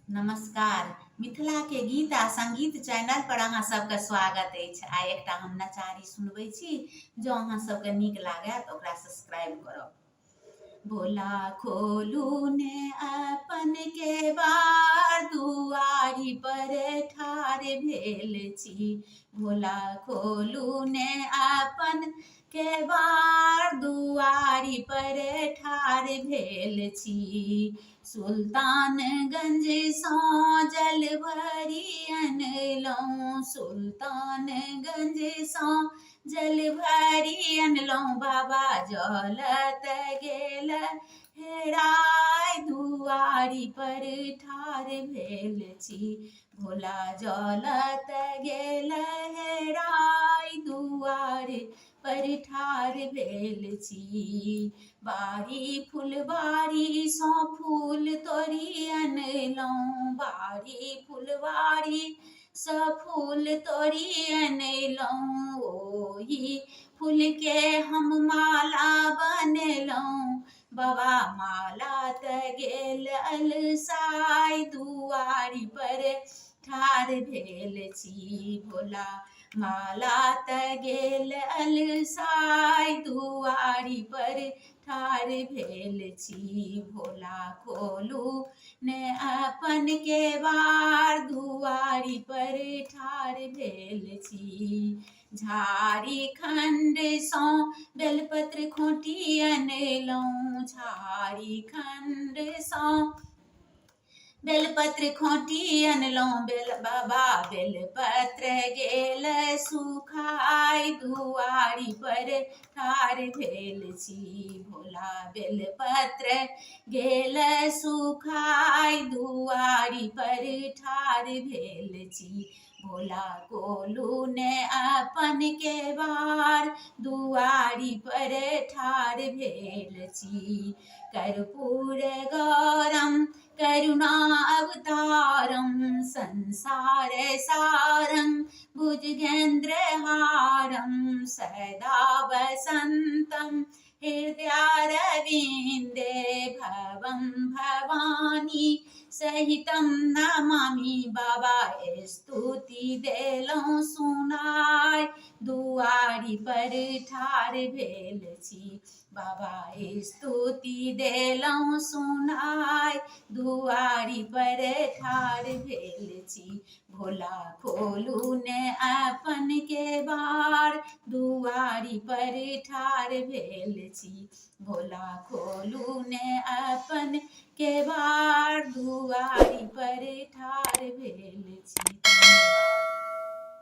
नमस्कार। मिथिला के गीत आ संगीत चैनल पर अहाँ सबके स्वागत अछि। आइ एकटा हम नचारी सुनबै छी, जो अहाँ सबके नीक लागत ओकरा सब्सक्राइब करब। भोला खोलू ने अपन केवाड़, दुआरी पर ठाढ़ भेल छी। भोला खोलू ने अपन केवाड़, दुआरी पर ठाढ़ भेल छी। सुल्तानगंज सँ जल भरि अनलहुँ, सुल्तानगंज सँ जल भरि अनलहुँ। बाबा जलत गेल हेराय, दुआरी पर ठाढ़ भेल छी। भोला जलत गेल हेराय, दुआरी पर ठाढ़ भेल छी। बारी फुलबारी सँ फूल तोड़ि अनलहुँ, बारी फुलबारी सँ फूल तोड़ि अनलहुँ। ओही फूल के हम माला बनेलहुँ, बाबा माला त गेल अलसाय, दुआरी पर ठाढ़ भेल छी। भोला माला त गेल अलसाय, दुआरी पर ठाढ़ भेल छी। भोला खोलू ने अपन केवाड़, दुआरी पर ठाढ़ भेल छी। झारीखंड सँ बेलपत्र खोंटी अनलहुँ, झारीखंड सँ बेलपत्र खोंटी अनलहुँ। बाबा बेलपत्र गेल सुखाय, दुआरी पर ठाढ़ भेल छी। भोला बेलपत्र गेल सुखाय, दुआरी पर ठाढ़ भेल छी। भोला खोलू ने अपन केवाड़, दुआरी पर ठाढ़ भेल छी। कर्पूर गौरम करुणावतारम, संसार सारं भुजगेन्द्रहारं, सदा वसन्तं हृदयारविन्दे। भवं भवानी सहितं नमामि, बाबा स्तुति देलहुँ सुनाय, दुआरी पर ठाढ़ भेल छी। बाबा स्तुति देलहुँ सुनाय, दुआरी पर ठाढ़ भेल छी। भोला खोलू ने अपन केवाड़, दुआरी पर ठाढ़ भेल छी। भोला खोलू ने अपन केवाड़, दुआरी पर ठाढ़